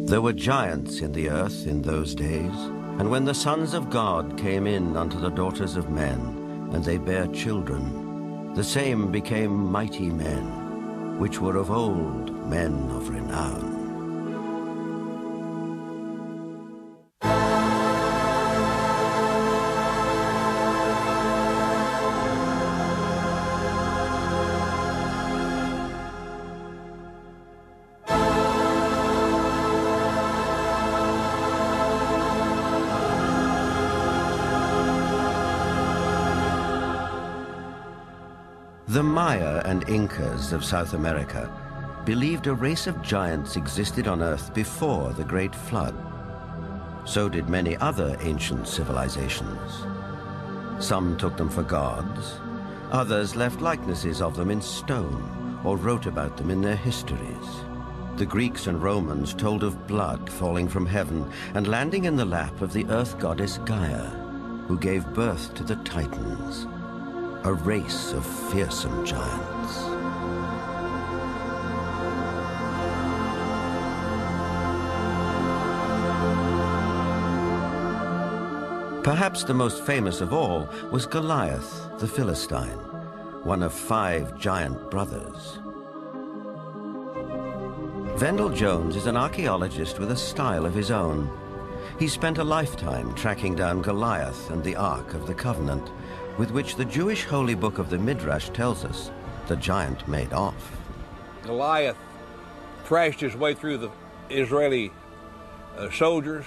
There were giants in the earth in those days, and when the sons of God came in unto the daughters of men, and they bare children, the same became mighty men, which were of old men of renown. The Maya and Incas of South America believed a race of giants existed on Earth before the Great Flood. So did many other ancient civilizations. Some took them for gods, others left likenesses of them in stone or wrote about them in their histories. The Greeks and Romans told of blood falling from heaven and landing in the lap of the earth goddess Gaia, who gave birth to the Titans, a race of fearsome giants. Perhaps the most famous of all was Goliath, the Philistine, one of 5 giant brothers. Vendell Jones is an archaeologist with a style of his own. He spent a lifetime tracking down Goliath and the Ark of the Covenant, with which the Jewish holy book of the Midrash tells us the giant made off. Goliath thrashed his way through the Israeli soldiers,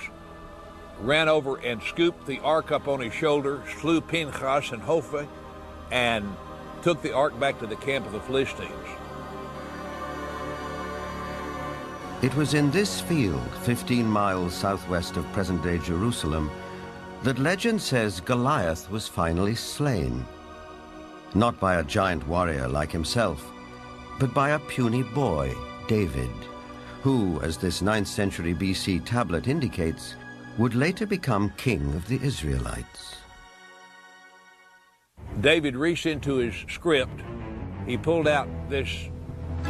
ran over and scooped the ark up on his shoulder, slew Pinchas and Hophni, and took the ark back to the camp of the Philistines. It was in this field, 15 miles southwest of present-day Jerusalem, that legend says Goliath was finally slain. Not by a giant warrior like himself, but by a puny boy, David, who, as this 9th century BC tablet indicates, would later become king of the Israelites. David reached into his script. He pulled out this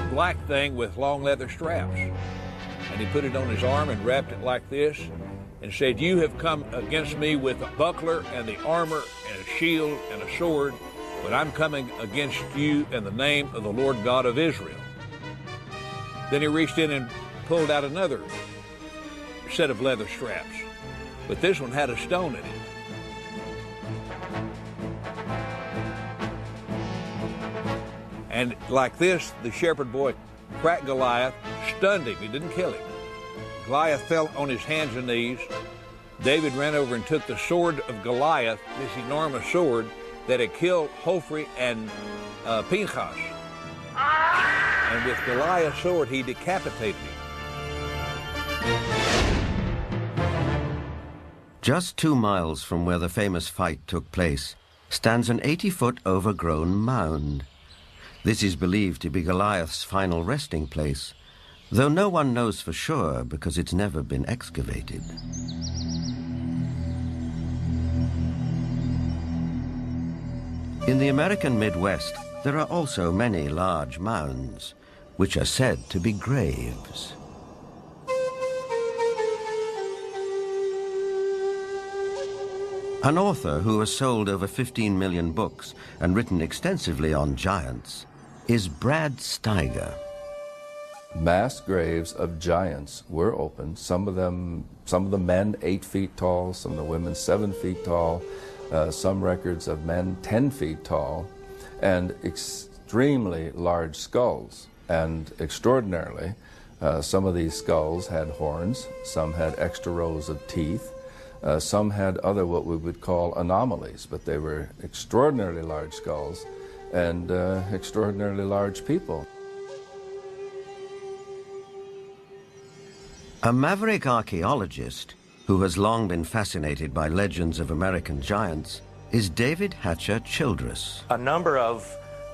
black thing with long leather straps, and he put it on his arm and wrapped it like this, and said, "You have come against me with a buckler and the armor and a shield and a sword, but I'm coming against you in the name of the Lord God of Israel." Then he reached in and pulled out another set of leather straps, but this one had a stone in it. And like this, the shepherd boy cracked Goliath, stunned him. He didn't kill him. Goliath fell on his hands and knees. David ran over and took the sword of Goliath, this enormous sword that had killed Hophni and Pinchas. And with Goliath's sword, he decapitated him. Just 2 miles from where the famous fight took place stands an 80-foot overgrown mound. This is believed to be Goliath's final resting place, though no one knows for sure because it's never been excavated. In the American Midwest, there are also many large mounds, which are said to be graves. An author who has sold over 15 million books and written extensively on giants is Brad Steiger. Mass graves of giants were opened. Some of the men 8 feet tall, some of the women 7 feet tall, some records of men 10 feet tall, and extremely large skulls. And extraordinarily, some of these skulls had horns, some had extra rows of teeth, some had other what we would call anomalies, but they were extraordinarily large skulls and extraordinarily large people. A maverick archaeologist who has long been fascinated by legends of American giants is David Hatcher Childress. A number of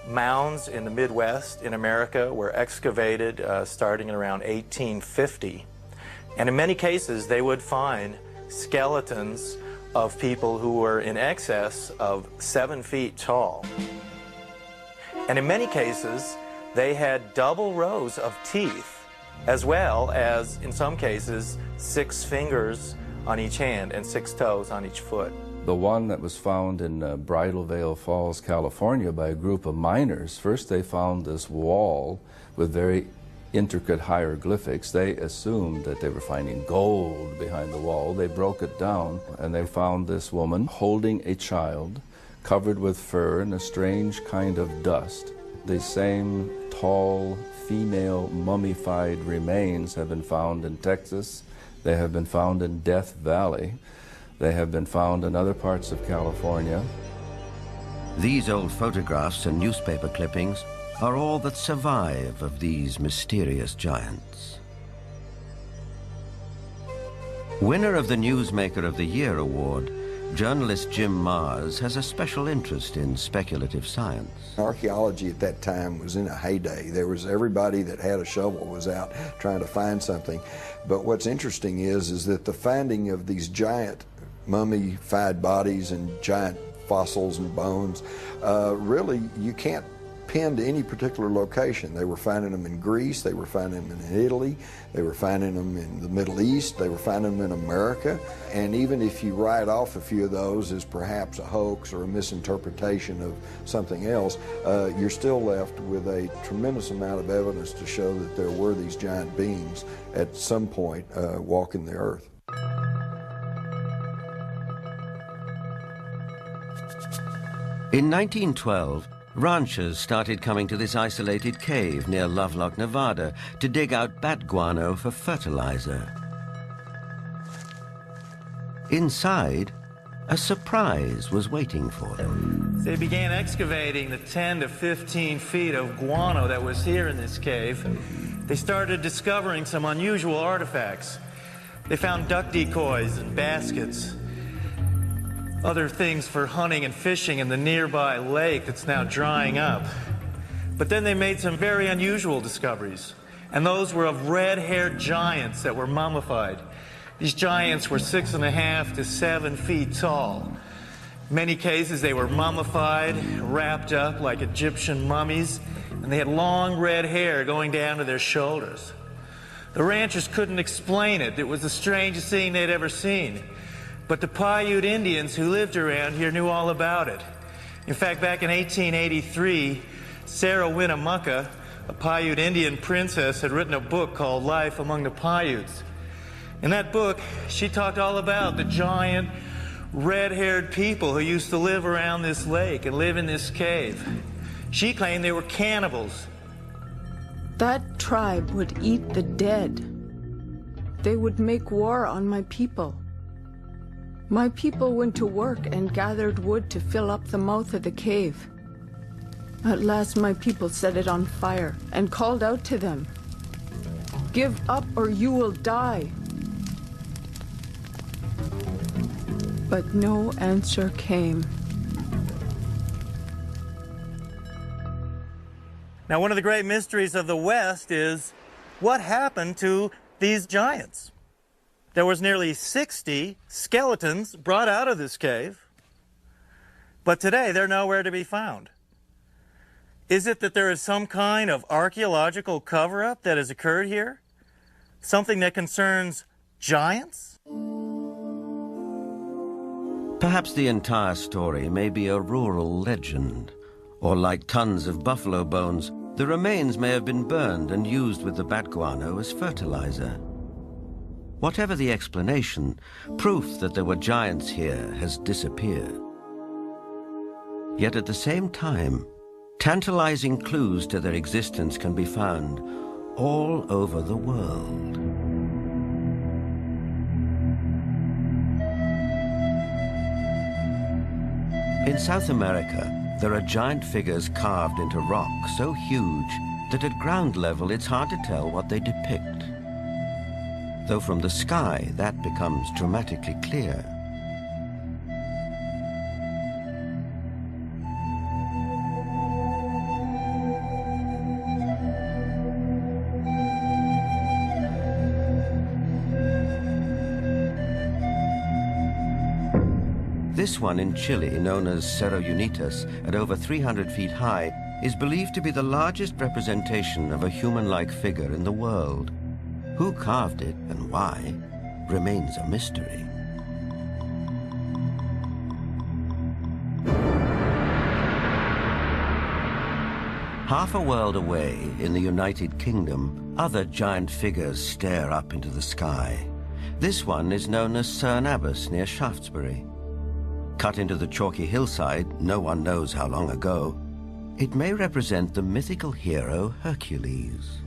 mounds in the Midwest in America were excavated starting in around 1850. And in many cases, they would find skeletons of people who were in excess of 7 feet tall. And in many cases, they had double rows of teeth as well as, in some cases, 6 fingers on each hand and 6 toes on each foot. The one that was found in Bridal Veil Falls, California by a group of miners, first they found this wall with very intricate hieroglyphics. They assumed that they were finding gold behind the wall. They broke it down and they found this woman holding a child covered with fur and a strange kind of dust. The same tall female mummified remains have been found in Texas. They have been found in Death Valley. They have been found in other parts of California. These old photographs and newspaper clippings are all that survive of these mysterious giants. Winner of the Newsmaker of the Year award, journalist Jim Mars has a special interest in speculative science. Archaeology at that time was in a heyday. There was everybody that had a shovel was out trying to find something. But what's interesting is that the finding of these giant mummified bodies and giant fossils and bones, really you can't pin to any particular location. They were finding them in Greece, they were finding them in Italy, they were finding them in the Middle East, they were finding them in America. And even if you write off a few of those as perhaps a hoax or a misinterpretation of something else, you're still left with a tremendous amount of evidence to show that there were these giant beings at some point walking the earth. In 1912, ranchers started coming to this isolated cave near Lovelock, Nevada, to dig out bat guano for fertilizer. Inside, a surprise was waiting for them. They began excavating the 10 to 15 feet of guano that was here in this cave. They started discovering some unusual artifacts. They found duck decoys and baskets, other things for hunting and fishing in the nearby lake that's now drying up. But then they made some very unusual discoveries, and those were of red-haired giants that were mummified. These giants were 6.5 to 7 feet tall. In many cases, they were mummified, wrapped up like Egyptian mummies, and they had long red hair going down to their shoulders. The ranchers couldn't explain it. It was the strangest thing they'd ever seen. But the Paiute Indians who lived around here knew all about it. In fact, back in 1883, Sarah Winnemucca, a Paiute Indian princess, had written a book called Life Among the Paiutes. In that book, she talked all about the giant, red-haired people who used to live around this lake and live in this cave. She claimed they were cannibals. That tribe would eat the dead. They would make war on my people. My people went to work and gathered wood to fill up the mouth of the cave. At last my people set it on fire and called out to them, "Give up or you will die." But no answer came. Now, one of the great mysteries of the West is what happened to these giants? There was nearly 60 skeletons brought out of this cave, but today they're nowhere to be found. Is it that there is some kind of archaeological cover-up that has occurred here? Something that concerns giants? Perhaps the entire story may be a rural legend, or like tons of buffalo bones, the remains may have been burned and used with the bat guano as fertilizer. Whatever the explanation, proof that there were giants here has disappeared. Yet at the same time, tantalizing clues to their existence can be found all over the world. In South America, there are giant figures carved into rock so huge that at ground level it's hard to tell what they depict. Though from the sky, that becomes dramatically clear. This one in Chile, known as Cerro Unitas, at over 300 feet high, is believed to be the largest representation of a human-like figure in the world. Who carved it and why remains a mystery. Half a world away in the United Kingdom, other giant figures stare up into the sky. This one is known as Cerne Abbas near Shaftesbury. Cut into the chalky hillside, no one knows how long ago, it may represent the mythical hero Hercules.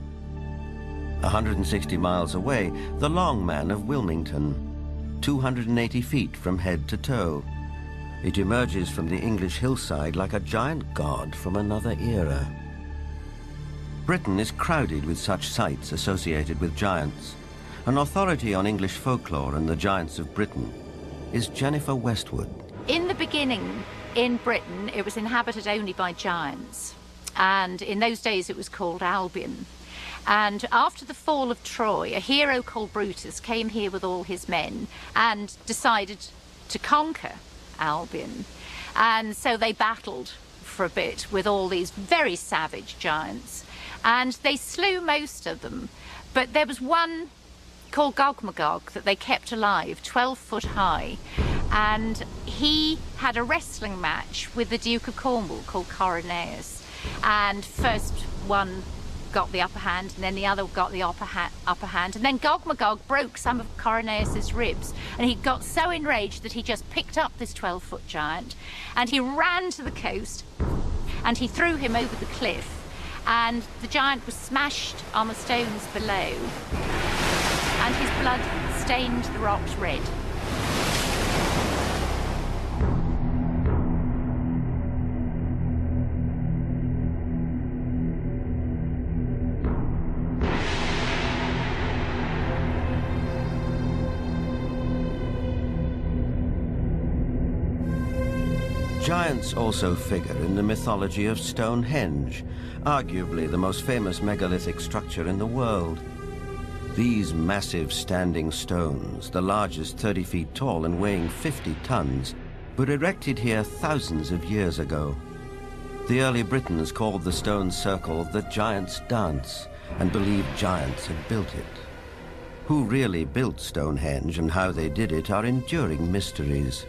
160 miles away, the Long Man of Wilmington, 280 feet from head to toe. It emerges from the English hillside like a giant god from another era. Britain is crowded with such sites associated with giants. An authority on English folklore and the giants of Britain is Jennifer Westwood. In the beginning, in Britain, it was inhabited only by giants. And in those days, it was called Albion. And after the fall of Troy, a hero called Brutus came here with all his men and decided to conquer Albion. And so they battled for a bit with all these very savage giants. And they slew most of them. But there was one called Gog-Magog that they kept alive, 12 foot high. And he had a wrestling match with the Duke of Cornwall called Coroneus. And first one got the upper hand, and then the other got the upper hand. And then Gog-Magog broke some of Coroneus's ribs, and he got so enraged that he just picked up this 12-foot giant, and he ran to the coast, and he threw him over the cliff, and the giant was smashed on the stones below, and his blood stained the rocks red. Giants also figure in the mythology of Stonehenge, arguably the most famous megalithic structure in the world. These massive standing stones, the largest 30 feet tall and weighing 50 tons, were erected here thousands of years ago. The early Britons called the stone circle the Giant's Dance and believed giants had built it. Who really built Stonehenge and how they did it are enduring mysteries.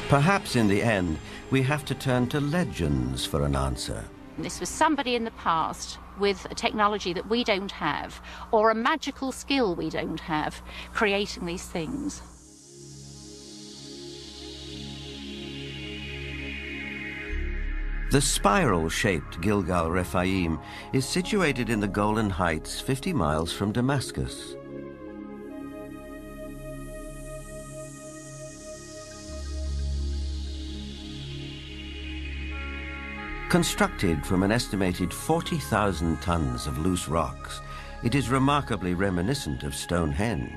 Perhaps in the end, we have to turn to legends for an answer. This was somebody in the past with a technology that we don't have, or a magical skill we don't have, creating these things. The spiral-shaped Gilgal Rephaim is situated in the Golan Heights, 50 miles from Damascus. Constructed from an estimated 40,000 tons of loose rocks, it is remarkably reminiscent of Stonehenge.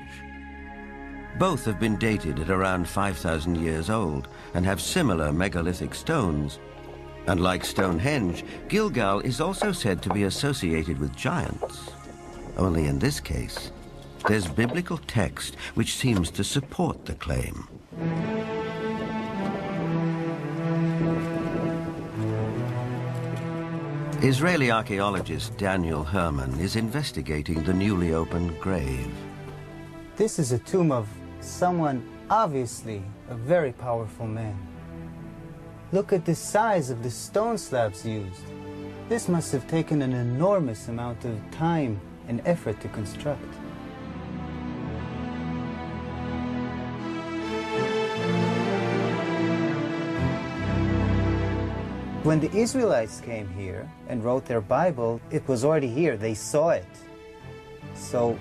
Both have been dated at around 5,000 years old and have similar megalithic stones. And like Stonehenge, Gilgal is also said to be associated with giants. Only in this case, there's biblical text which seems to support the claim. Israeli archaeologist Daniel Herman is investigating the newly opened grave. This is a tomb of someone obviously a very powerful man. Look at the size of the stone slabs used. This must have taken an enormous amount of time and effort to construct. When the Israelites came here and wrote their Bible, it was already here. They saw it. So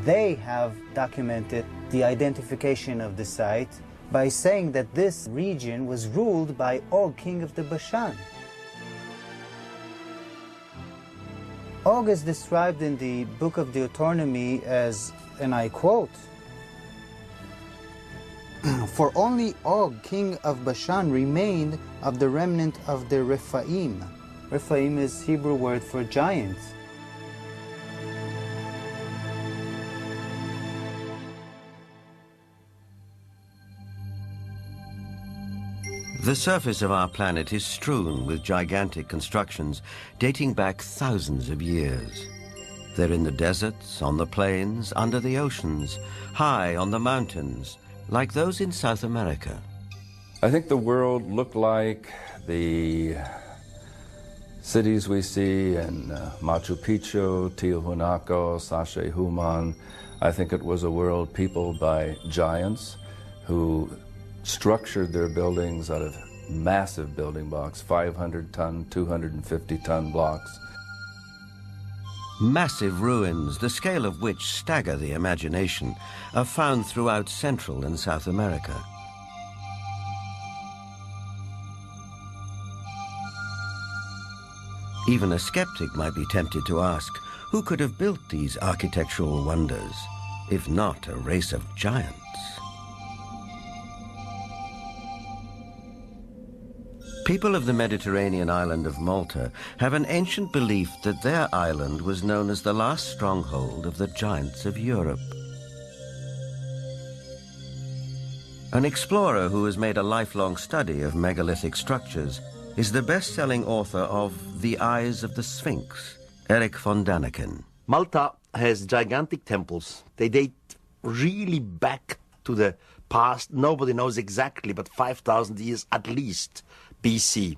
they have documented the identification of the site by saying that this region was ruled by Og, king of the Bashan. Og is described in the book of Deuteronomy as, and I quote, "For only Og, king of Bashan, remained of the remnant of the Rephaim." Rephaim is Hebrew word for giants. The surface of our planet is strewn with gigantic constructions dating back thousands of years. They're in the deserts, on the plains, under the oceans, high on the mountains, like those in South America. I think the world looked like the cities we see in Machu Picchu, Tiahuanaco, Sacsayhuaman. I think it was a world peopled by giants who structured their buildings out of massive building blocks, 500-ton, 250-ton blocks. Massive ruins, the scale of which stagger the imagination, are found throughout Central and South America. Even a skeptic might be tempted to ask, who could have built these architectural wonders, if not a race of giants? People of the Mediterranean island of Malta have an ancient belief that their island was known as the last stronghold of the giants of Europe. An explorer who has made a lifelong study of megalithic structures is the best-selling author of The Eyes of the Sphinx, Eric von Daniken. Malta has gigantic temples. They date really back to the past. Nobody knows exactly, but 5,000 years at least BC.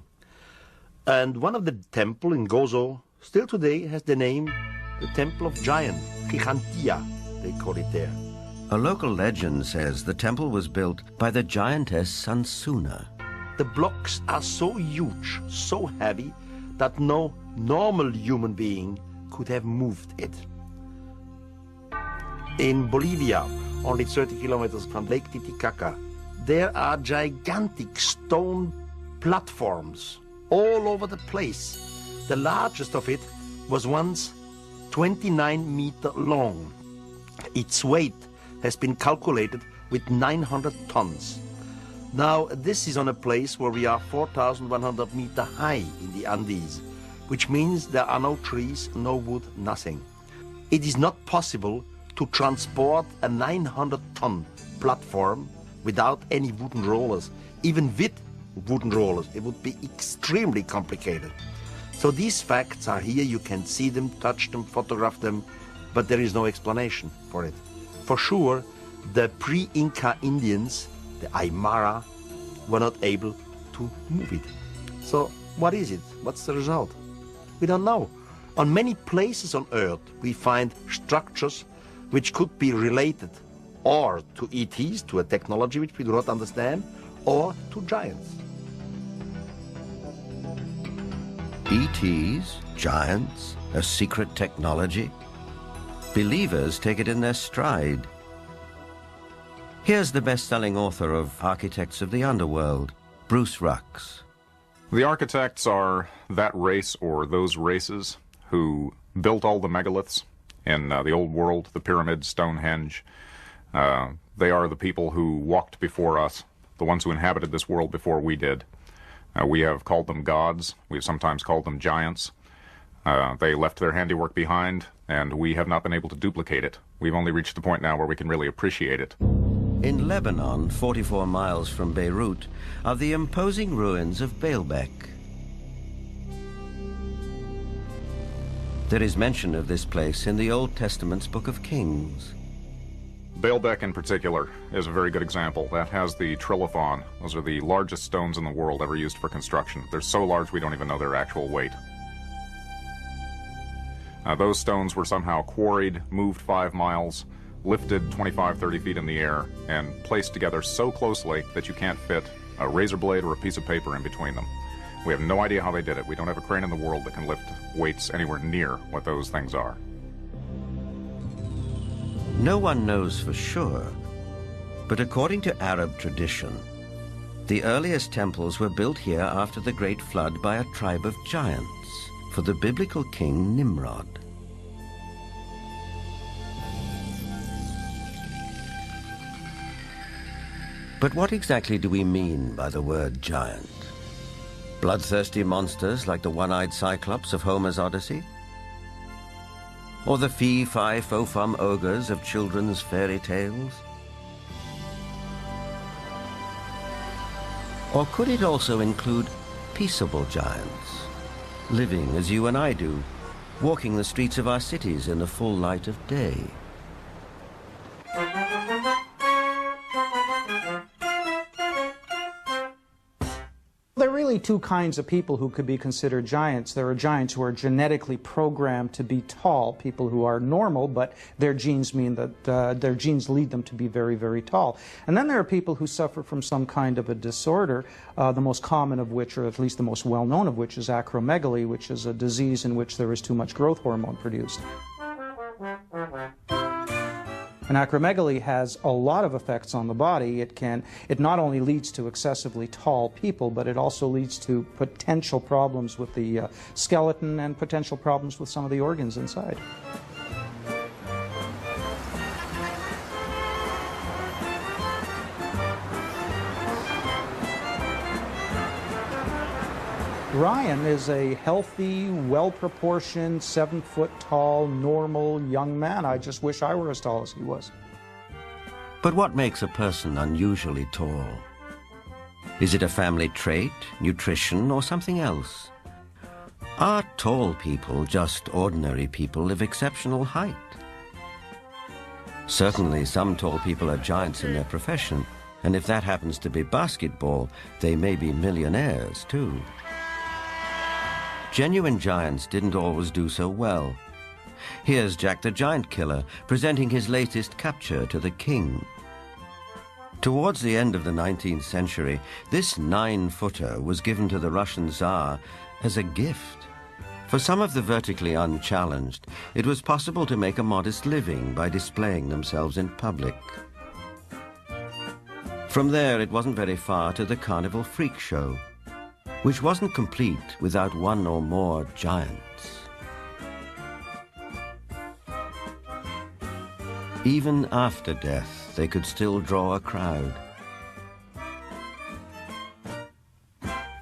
And one of the temple in Gozo still today has the name the Temple of Giant, Gigantia, they call it there. A local legend says the temple was built by the giantess Sansuna. The blocks are so huge, so heavy, that no normal human being could have moved it. In Bolivia, only 30 kilometers from Lake Titicaca, there are gigantic stone platforms all over the place. The largest of it was once 29 meters long. Its weight has been calculated with 900 tons. Now, this is on a place where we are 4,100 meters high in the Andes, which means there are no trees, no wood, nothing. It is not possible to transport a 900-ton platform without any wooden rollers. Even with wooden rollers, it would be extremely complicated. So these facts are here. You can see them, touch them, photograph them, but there is no explanation for it. For sure, the pre-Inca Indians, the Aymara, were not able to move it. So what is it? What's the result? We don't know. On many places on Earth, we find structures which could be related or to ETs, to a technology which we do not understand, or to giants. ETs, giants, a secret technology? Believers take it in their stride. Here's the best-selling author of Architects of the Underworld, Bruce Rux. The architects are that race or those races who built all the megaliths in the old world, the pyramids, Stonehenge. They are the people who walked before us, the ones who inhabited this world before we did. We have called them gods. We have sometimes called them giants. They left their handiwork behind, and we have not been able to duplicate it. We've only reached the point now where we can really appreciate it. In Lebanon, 44 miles from Beirut, are the imposing ruins of Baalbek. There is mention of this place in the Old Testament's Book of Kings. Baalbek in particular is a very good example. That has the trilithon. Those are the largest stones in the world ever used for construction. They're so large we don't even know their actual weight. Those stones were somehow quarried, moved 5 miles, lifted 25, 30 feet in the air, and placed together so closely that you can't fit a razor blade or a piece of paper in between them. We have no idea how they did it. We don't have a crane in the world that can lift weights anywhere near what those things are. No one knows for sure, but according to Arab tradition, the earliest temples were built here after the Great Flood by a tribe of giants for the biblical king Nimrod. But what exactly do we mean by the word giant? Bloodthirsty monsters like the one-eyed Cyclops of Homer's Odyssey? Or the fee-fi-fo-fum ogres of children's fairy tales? Or could it also include peaceable giants, living as you and I do, walking the streets of our cities in the full light of day. There are really two kinds of people who could be considered giants. There are giants who are genetically programmed to be tall, people who are normal, but their genes mean that their genes lead them to be very, very tall. And then there are people who suffer from some kind of a disorder, the most common of which, or at least the most well-known of which, is acromegaly, which is a disease in which there is too much growth hormone produced. And acromegaly has a lot of effects on the body. It not only leads to excessively tall people, but it also leads to potential problems with the skeleton and potential problems with some of the organs inside. Ryan is a healthy, well-proportioned, 7-foot-tall, normal young man. I just wish I were as tall as he was. But what makes a person unusually tall? Is it a family trait, nutrition, or something else? Are tall people just ordinary people of exceptional height? Certainly some tall people are giants in their profession, and if that happens to be basketball, they may be millionaires too. Genuine giants didn't always do so well. Here's Jack the Giant Killer presenting his latest capture to the king. Towards the end of the 19th century, this 9-footer was given to the Russian Tsar as a gift. For some of the vertically unchallenged, it was possible to make a modest living by displaying themselves in public. From there, it wasn't very far to the Carnival Freak Show, which wasn't complete without one or more giants. Even after death, they could still draw a crowd.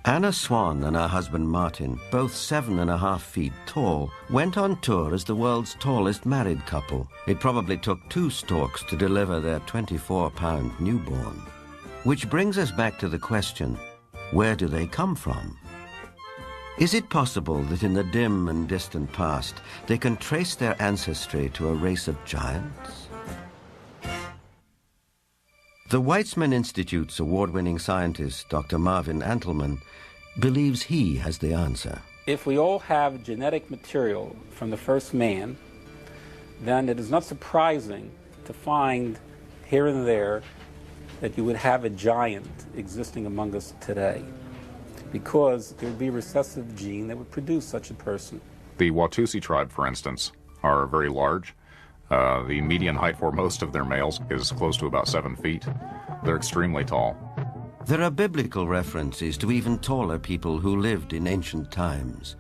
Anna Swan and her husband Martin, both 7.5 feet tall, went on tour as the world's tallest married couple. It probably took 2 storks to deliver their 24-pound newborn. Which brings us back to the question, where do they come from? Is it possible that in the dim and distant past, they can trace their ancestry to a race of giants? The Weizmann Institute's award-winning scientist, Dr. Marvin Antelman, believes he has the answer. If we all have genetic material from the first man, then it is not surprising to find here and there that you would have a giant existing among us today, because there would be a recessive gene that would produce such a person. The Watusi tribe, for instance, are very large. The median height for most of their males is close to about 7 feet. They're extremely tall. There are biblical references to even taller people who lived in ancient times.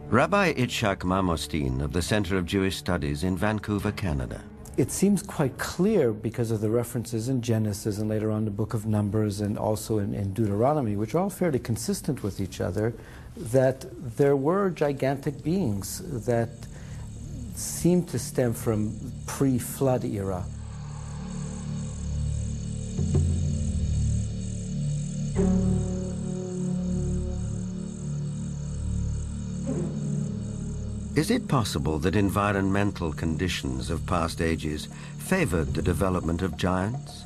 Rabbi Itzhak Mamostein of the Center of Jewish Studies in Vancouver, Canada. It seems quite clear because of the references in Genesis and later on the book of Numbers and also in Deuteronomy, which are all fairly consistent with each other, that there were gigantic beings that seem to stem from pre-flood era. Is it possible that environmental conditions of past ages favored the development of giants?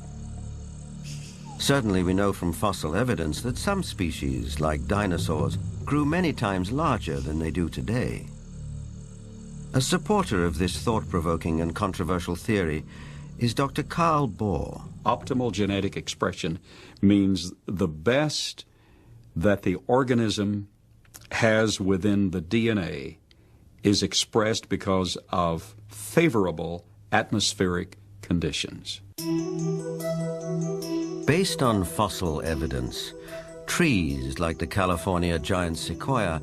Certainly we know from fossil evidence that some species, like dinosaurs, grew many times larger than they do today. A supporter of this thought-provoking and controversial theory is Dr. Carl Bohr. Optimal genetic expression means the best that the organism has within the DNA is expressed because of favorable atmospheric conditions. Based on fossil evidence, trees like the California giant sequoia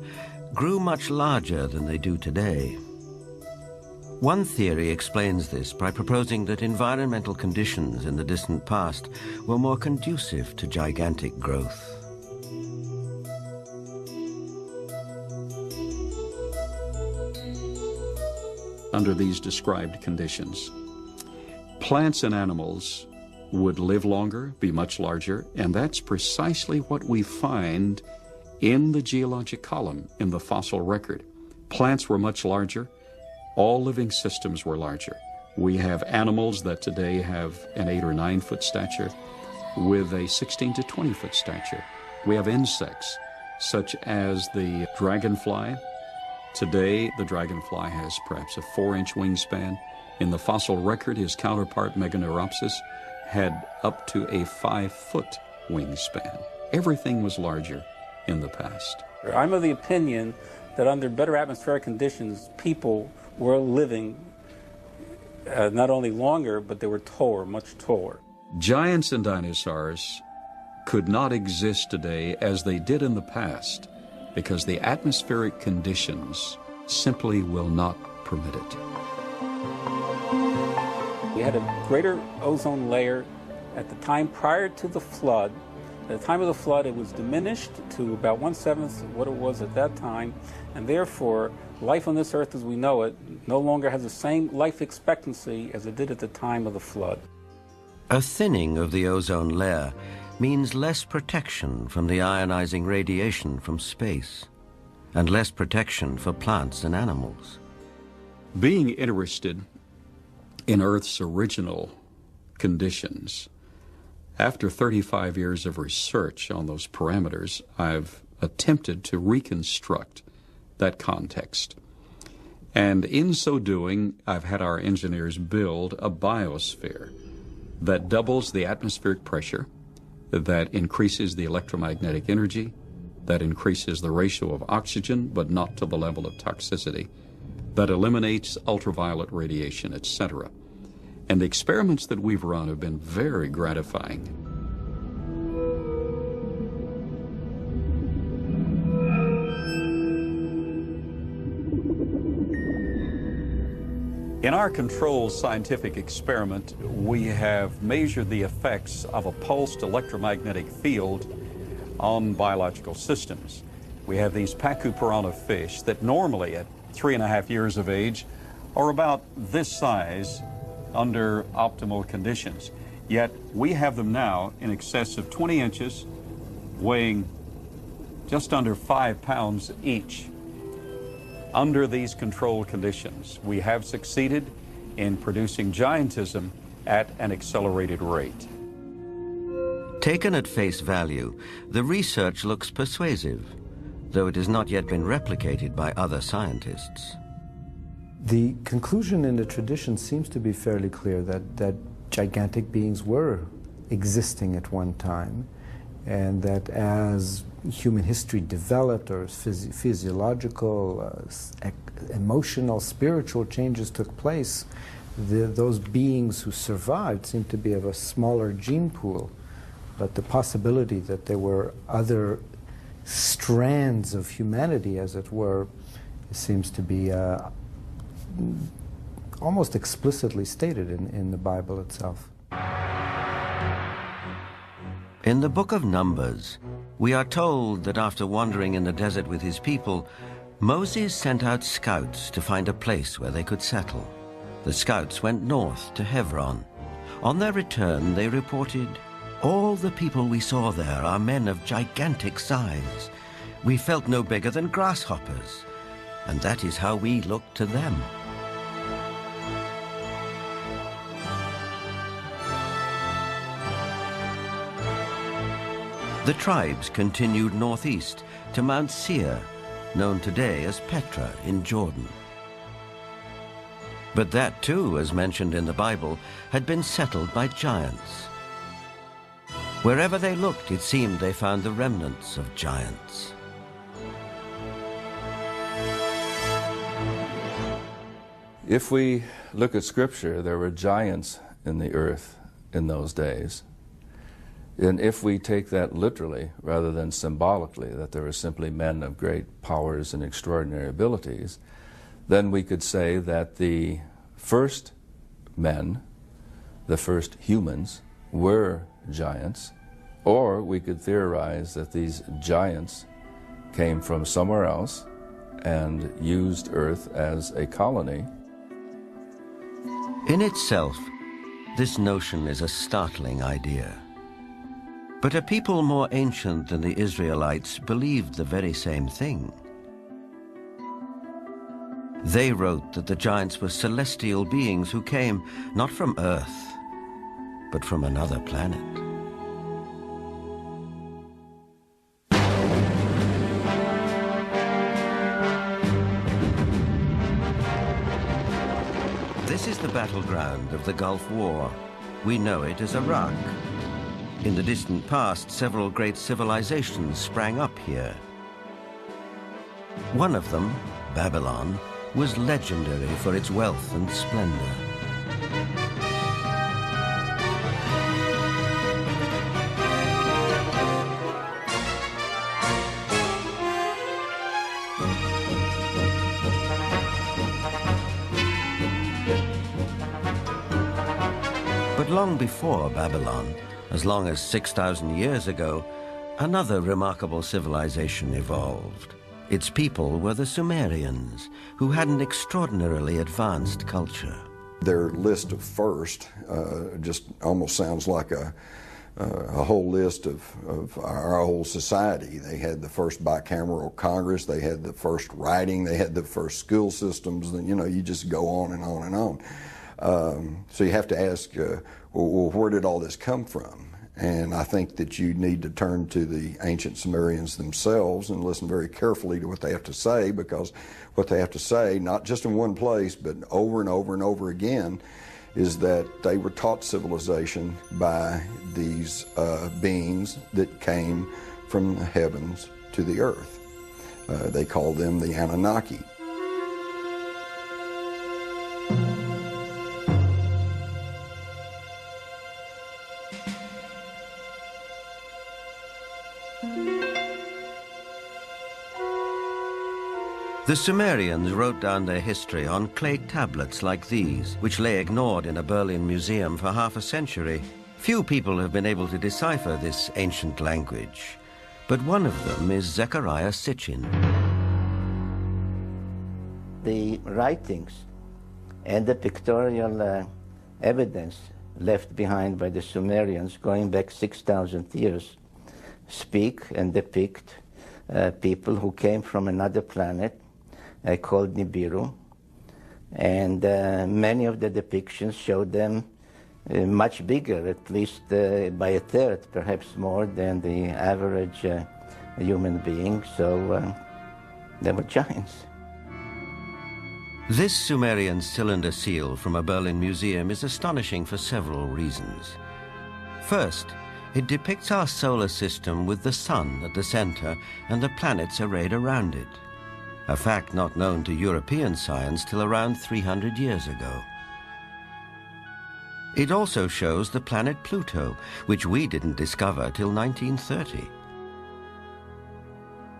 grew much larger than they do today. One theory explains this by proposing that environmental conditions in the distant past were more conducive to gigantic growth. Under these described conditions, plants and animals would live longer, be much larger, and that's precisely what we find in the geologic column in the fossil record. Plants were much larger. All living systems were larger. We have animals that today have an 8 or 9 foot stature with a 16 to 20 foot stature. We have insects such as the dragonfly. Today, the dragonfly has perhaps a 4-inch wingspan. In the fossil record, his counterpart, Meganeuropsis, had up to a 5-foot wingspan. Everything was larger in the past. I'm of the opinion that under better atmospheric conditions, people were living not only longer, but they were taller, much taller. Giants and dinosaurs could not exist today as they did in the past because the atmospheric conditions simply will not permit it. We had a greater ozone layer at the time prior to the flood. At the time of the flood, it was diminished to about 1/7 of what it was at that time, and therefore, life on this earth as we know it no longer has the same life expectancy as it did at the time of the flood. A thinning of the ozone layer means less protection from the ionizing radiation from space, and less protection for plants and animals. Being interested in Earth's original conditions, after 35 years of research on those parameters, I've attempted to reconstruct that context. And in so doing, I've had our engineers build a biosphere that doubles the atmospheric pressure, that increases the electromagnetic energy, that increases the ratio of oxygen, but not to the level of toxicity, that eliminates ultraviolet radiation, etc. And the experiments that we've run have been very gratifying. In our controlled scientific experiment, we have measured the effects of a pulsed electromagnetic field on biological systems. We have these Pacu piranha fish that normally at 3.5 years of age are about this size under optimal conditions. Yet we have them now in excess of 20 inches, weighing just under 5 pounds each. Under these controlled conditions, we have succeeded in producing giantism at an accelerated rate. Taken at face value, the research looks persuasive, though it has not yet been replicated by other scientists. The conclusion in the tradition seems to be fairly clear that gigantic beings were existing at one time, and that as human history developed, or physiological, emotional, spiritual changes took place, those beings who survived seemed to be of a smaller gene pool. But the possibility that there were other strands of humanity, as it were, seems to be almost explicitly stated in the Bible itself. In the book of Numbers, we are told that after wandering in the desert with his people, Moses sent out scouts to find a place where they could settle. The scouts went north to Hebron. On their return, they reported, "All the people we saw there are men of gigantic size. We felt no bigger than grasshoppers, and that is how we looked to them." The tribes continued northeast to Mount Seir, known today as Petra in Jordan. But that too, as mentioned in the Bible, had been settled by giants. Wherever they looked, it seemed they found the remnants of giants. If we look at Scripture, there were giants in the earth in those days. And if we take that literally rather than symbolically, that there were simply men of great powers and extraordinary abilities, then we could say that the first men, the first humans, were giants, or we could theorize that these giants came from somewhere else and used Earth as a colony. In itself, this notion is a startling idea. But a people more ancient than the Israelites believed the very same thing. They wrote that the giants were celestial beings who came not from Earth, but from another planet. This is the battleground of the Gulf War. We know it as Iraq. In the distant past, several great civilizations sprang up here. One of them, Babylon, was legendary for its wealth and splendor. But long before Babylon, as long as 6,000 years ago, another remarkable civilization evolved. Its people were the Sumerians, who had an extraordinarily advanced culture. Their list of first just almost sounds like a whole list of our whole society. They had the first bicameral Congress, they had the first writing, they had the first school systems, and you just go on and on and on. So you have to ask, well, where did all this come from? And I think that you need to turn to the ancient Sumerians themselves and listen very carefully to what they have to say, because what they have to say, not just in one place, but over and over and over again, is that they were taught civilization by these beings that came from the heavens to the earth. They called them the Anunnaki. The Sumerians wrote down their history on clay tablets like these, which lay ignored in a Berlin museum for half a century. Few people have been able to decipher this ancient language, but one of them is Zechariah Sitchin. The writings and the pictorial evidence left behind by the Sumerians going back 6,000 years speak and depict people who came from another planet called Nibiru, and many of the depictions show them much bigger, at least by a third, perhaps more than the average human being, so they were giants. This Sumerian cylinder seal from a Berlin museum is astonishing for several reasons. First, it depicts our solar system with the sun at the center and the planets arrayed around it, a fact not known to European science till around 300 years ago. It also shows the planet Pluto, which we didn't discover till 1930.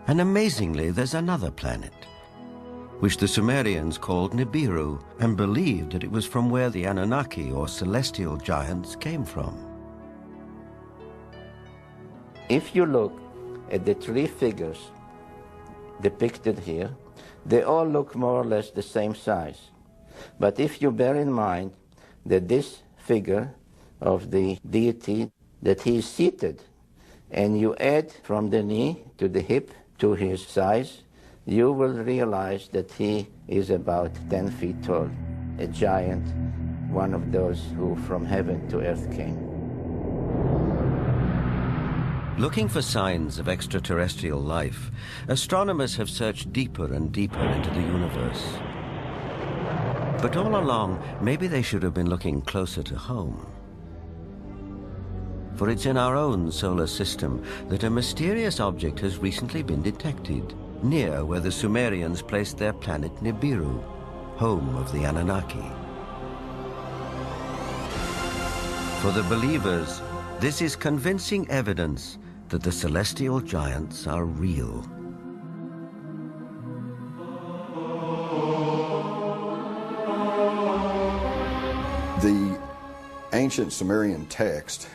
And amazingly, there's another planet, which the Sumerians called Nibiru, and believed that it was from where the Anunnaki, or celestial giants, came from. If you look at the three figures depicted here, they all look more or less the same size. But if you bear in mind that this figure of the deity, that he is seated, and you add from the knee to the hip to his size, you will realize that he is about 10 feet tall, a giant, one of those who from heaven to earth came. Looking for signs of extraterrestrial life, astronomers have searched deeper and deeper into the universe. But all along, maybe they should have been looking closer to home. For it's in our own solar system that a mysterious object has recently been detected, near where the Sumerians placed their planet Nibiru, home of the Anunnaki. For the believers, this is convincing evidence that the celestial giants are real. The ancient Sumerian text,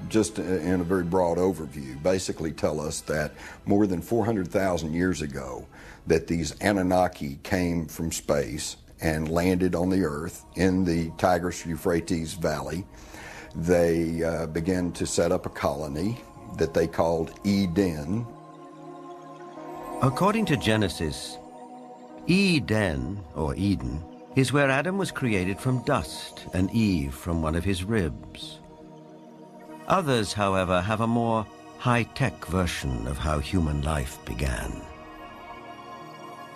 just in a very broad overview, basically tell us that more than 400,000 years ago, that these Anunnaki came from space and landed on the earth in the Tigris-Euphrates Valley. They began to set up a colony that they called Eden. According to Genesis, Eden, or Eden, is where Adam was created from dust and Eve from one of his ribs. Others, however, have a more high-tech version of how human life began.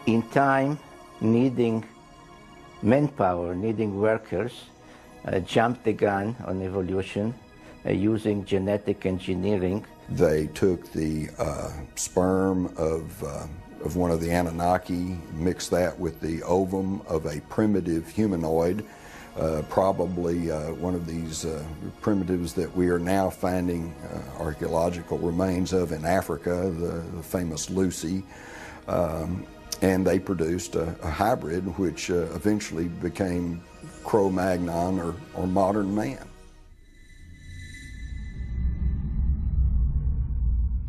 In time, needing manpower, needing workers, jumped the gun on evolution using genetic engineering. They took the sperm of one of the Anunnaki, mixed that with the ovum of a primitive humanoid, probably one of these primitives that we are now finding archaeological remains of in Africa, the famous Lucy. And they produced a hybrid which eventually became Cro-Magnon or modern man.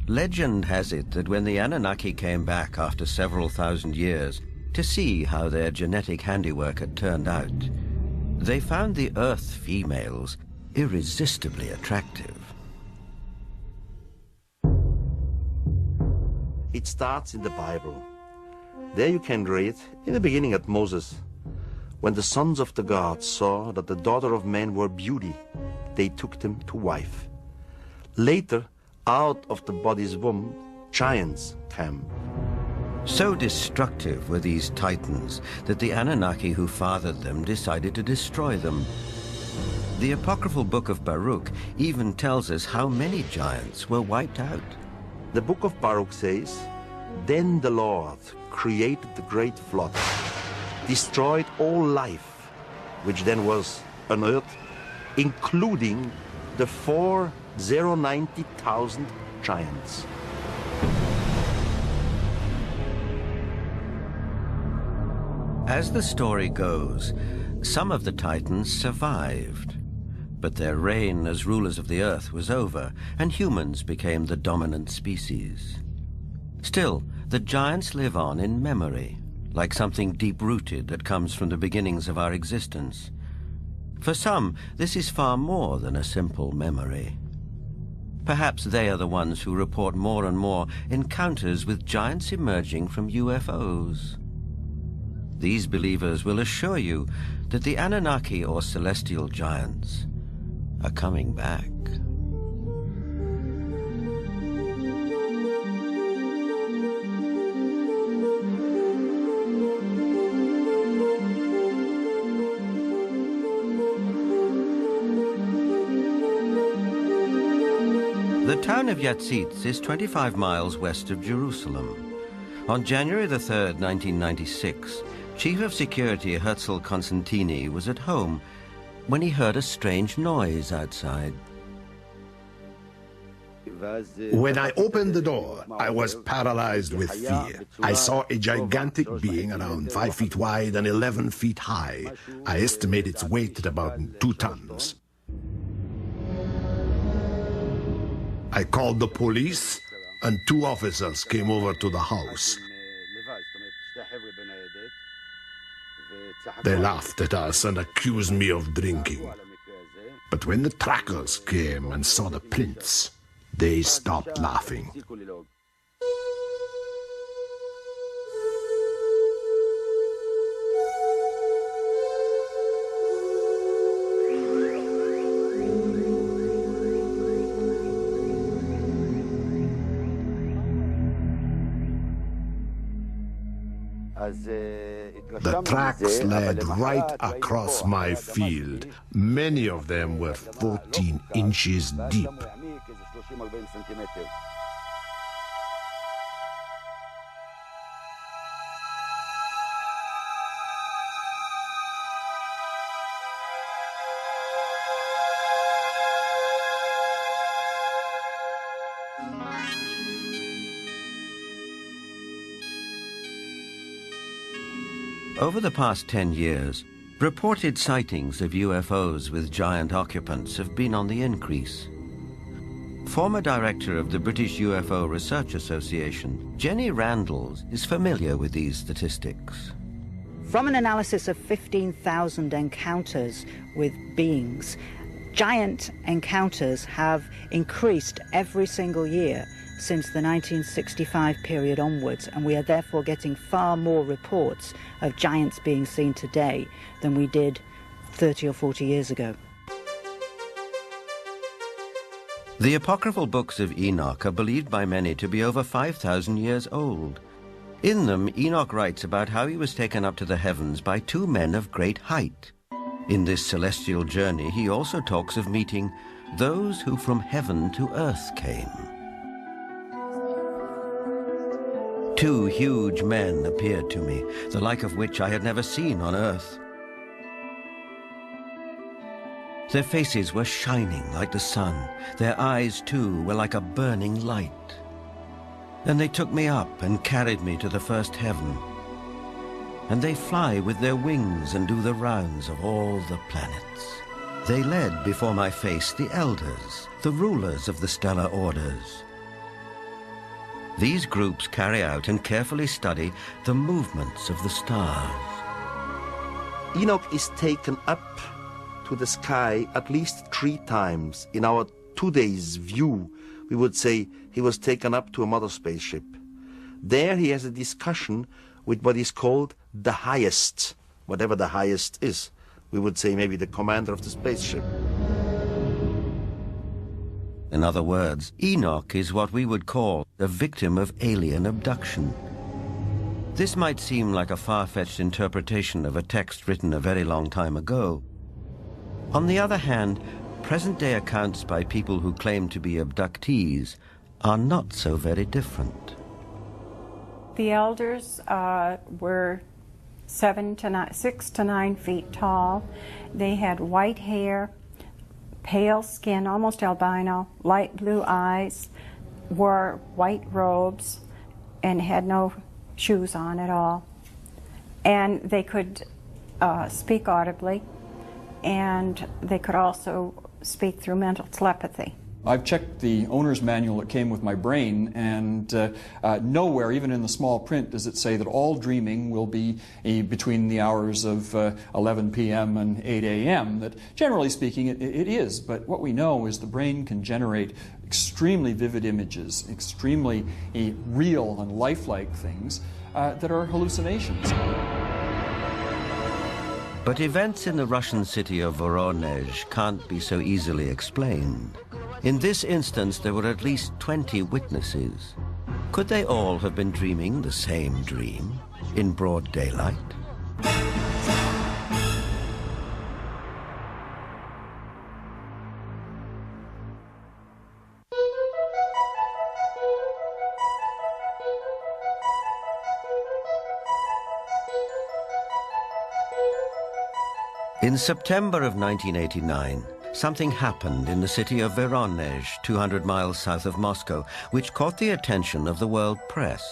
Legend has it that when the Anunnaki came back after several thousand years to see how their genetic handiwork had turned out, they found the Earth females irresistibly attractive. It starts in the Bible. There you can read, in the beginning at Moses, when the sons of the gods saw that the daughter of men were beauty, they took them to wife. Later, out of the body's womb, giants came. So destructive were these titans that the Anunnaki who fathered them decided to destroy them. The apocryphal book of Baruch even tells us how many giants were wiped out. The book of Baruch says, "Then the Lord created the great flood, destroyed all life, which then was on earth, including the 490,000 giants." As the story goes, some of the titans survived, but their reign as rulers of the earth was over, and humans became the dominant species. Still, the giants live on in memory, like something deep-rooted that comes from the beginnings of our existence. For some, this is far more than a simple memory. Perhaps they are the ones who report more and more encounters with giants emerging from UFOs. These believers will assure you that the Anunnaki or celestial giants are coming back. The town of Yatzitz is 25 miles west of Jerusalem. On January the 3rd, 1996, Chief of Security Herzl Constantini was at home when he heard a strange noise outside. When I opened the door, I was paralyzed with fear. I saw a gigantic being around 5 feet wide and 11 feet high. I estimate its weight at about 2 tons. I called the police, and 2 officers came over to the house. They laughed at us and accused me of drinking. But when the trackers came and saw the prints, they stopped laughing. The tracks led right across my field. Many of them were 14 inches deep. Over the past 10 years, reported sightings of UFOs with giant occupants have been on the increase. Former director of the British UFO Research Association, Jenny Randalls, is familiar with these statistics. From an analysis of 15,000 encounters with beings, giant encounters have increased every single year since the 1965 period onwards, and we are therefore getting far more reports of giants being seen today than we did 30 or 40 years ago. The apocryphal books of Enoch are believed by many to be over 5,000 years old. In them, Enoch writes about how he was taken up to the heavens by two men of great height. In this celestial journey, he also talks of meeting those who from heaven to earth came. Two huge men appeared to me, the like of which I had never seen on earth. Their faces were shining like the sun. Their eyes, too, were like a burning light. Then they took me up and carried me to the first heaven. And they fly with their wings and do the rounds of all the planets. They led before my face the elders, the rulers of the stellar orders. These groups carry out and carefully study the movements of the stars. Enoch is taken up to the sky at least 3 times. In our today's view, we would say he was taken up to a mother spaceship. There he has a discussion with what is called the highest, whatever the highest is. We would say maybe the commander of the spaceship. In other words, Enoch is what we would call a victim of alien abduction. This might seem like a far-fetched interpretation of a text written a very long time ago. On the other hand, present-day accounts by people who claim to be abductees are not so very different. The elders were 6 to 9 feet tall. They had white hair, pale skin, almost albino, light blue eyes, wore white robes, and had no shoes on at all. And they could speak audibly, and they could also speak through mental telepathy. I've checked the owner's manual that came with my brain, and nowhere, even in the small print, does it say that all dreaming will be between the hours of 11 p.m. and 8 a.m. That, generally speaking, it is. But what we know is the brain can generate extremely vivid images, extremely real and lifelike things that are hallucinations. But events in the Russian city of Voronezh can't be so easily explained. In this instance, there were at least 20 witnesses. Could they all have been dreaming the same dream in broad daylight? In September of 1989, something happened in the city of Voronezh, 200 miles south of Moscow, which caught the attention of the world press.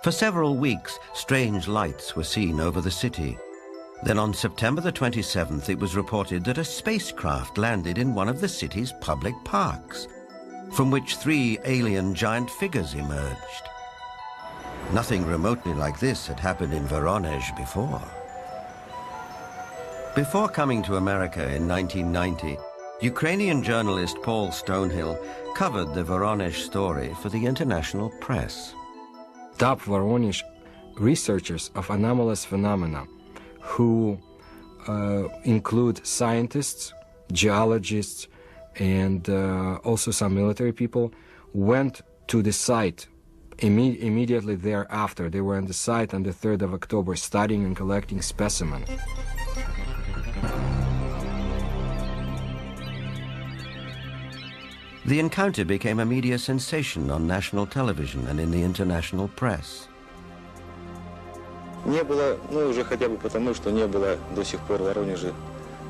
For several weeks, strange lights were seen over the city. Then on September the 27th, it was reported that a spacecraft landed in one of the city's public parks, from which 3 alien giant figures emerged. Nothing remotely like this had happened in Voronezh before. Before coming to America in 1990, Ukrainian journalist Paul Stonehill covered the Voronezh story for the international press. Top Voronezh researchers of anomalous phenomena, who include scientists, geologists, and also some military people, went to the site immediately thereafter. They were on the site on the 3rd of October studying and collecting specimens. The encounter became a media sensation on national television and in the international press. Не было, ну уже хотя бы потому, что не было до сих пор в Воронеже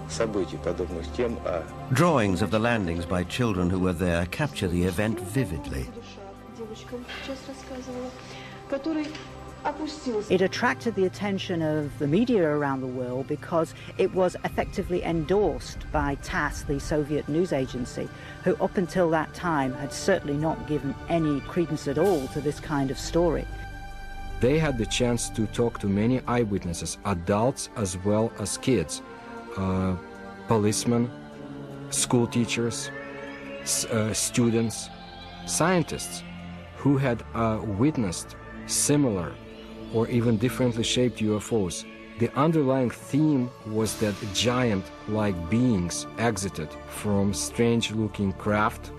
событий подобных тем, а... Drawings of the landings by children who were there capture the event vividly. It attracted the attention of the media around the world because it was effectively endorsed by TASS, the Soviet news agency, who up until that time had certainly not given any credence at all to this kind of story. They had the chance to talk to many eyewitnesses, adults as well as kids, policemen, school teachers, students, Scientists who had witnessed similar or even differently shaped UFOs, the underlying theme was that giant-like beings exited from strange-looking craft,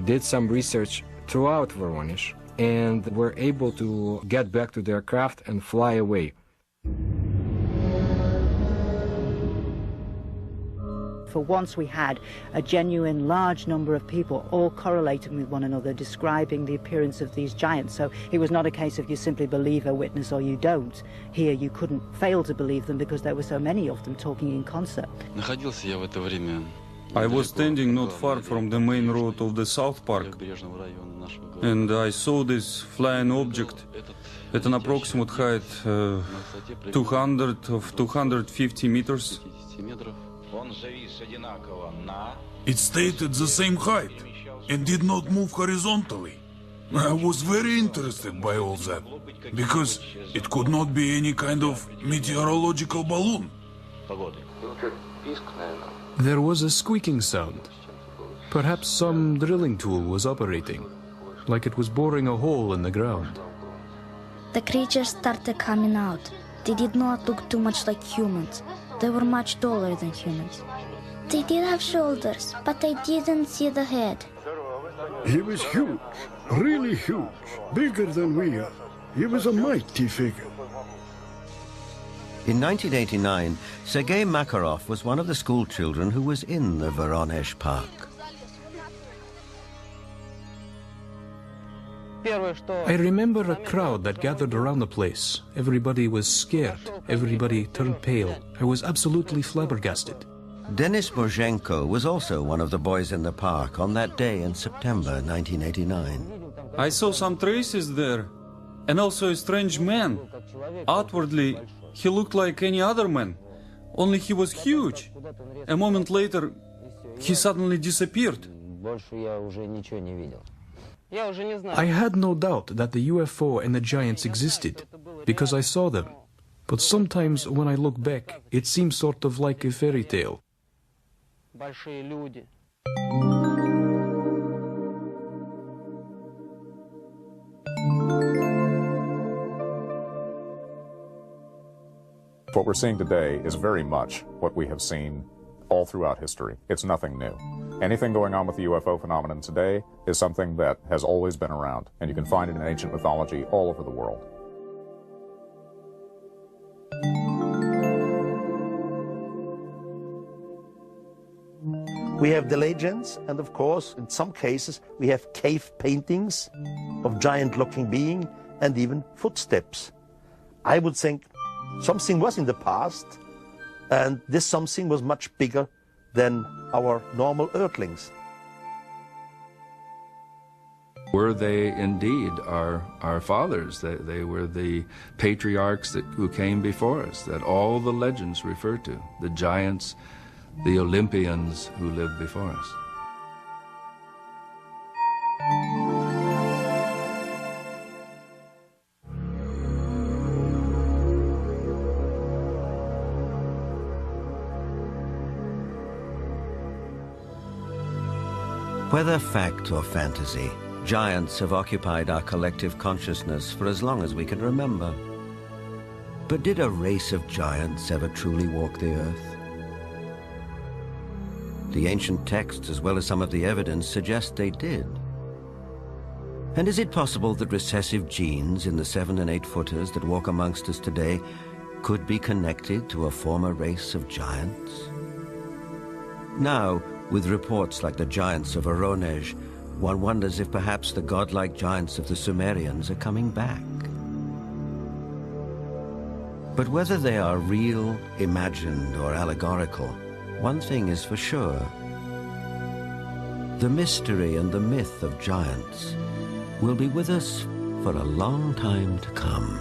did some research throughout Voronezh, and were able to get back to their craft and fly away. For once we had a genuine large number of people all correlating with one another, describing the appearance of these giants. So it was not a case of you simply believe a witness or you don't. Here you couldn't fail to believe them because there were so many of them talking in concert. I was standing not far from the main road of the South Park, and I saw this flying object at an approximate height 250 meters. It stayed at the same height and did not move horizontally. I was very interested by all that, because it could not be any kind of meteorological balloon. There was a squeaking sound. Perhaps some drilling tool was operating, like it was boring a hole in the ground. The creatures started coming out. They did not look too much like humans. They were much taller than humans. They did have shoulders, but I didn't see the head. He was huge, really huge, bigger than we are. He was a mighty figure. In 1989, Sergei Makarov was one of the school children who was in the Voronezh Park. I remember a crowd that gathered around the place. Everybody was scared. Everybody turned pale. I was absolutely flabbergasted. Denis Mozhenko was also one of the boys in the park on that day in September 1989. I saw some traces there, and also a strange man. Outwardly, he looked like any other man, only he was huge. A moment later, he suddenly disappeared. I had no doubt that the UFO and the giants existed, because I saw them. But sometimes when I look back, it seems sort of like a fairy tale. What we're seeing today is very much what we have seen all throughout history. It's nothing new. Anything going on with the UFO phenomenon today is something that has always been around, and you can find it in ancient mythology all over the world. We have the legends, and of course, in some cases, we have cave paintings of giant-looking being and even footsteps. I would think something was in the past, and this something was much bigger than our normal earthlings. Were they indeed our fathers? They were the patriarchs who came before us, that all the legends refer to, the giants, the Olympians who lived before us. Whether fact or fantasy, giants have occupied our collective consciousness for as long as we can remember. But did a race of giants ever truly walk the earth? The ancient texts, as well as some of the evidence, suggest they did. And is it possible that recessive genes in the 7- and 8-footers that walk amongst us today could be connected to a former race of giants? Now, with reports like the giants of Voronezh, one wonders if perhaps the godlike giants of the Sumerians are coming back. But whether they are real, imagined, or allegorical, one thing is for sure. The mystery and the myth of giants will be with us for a long time to come.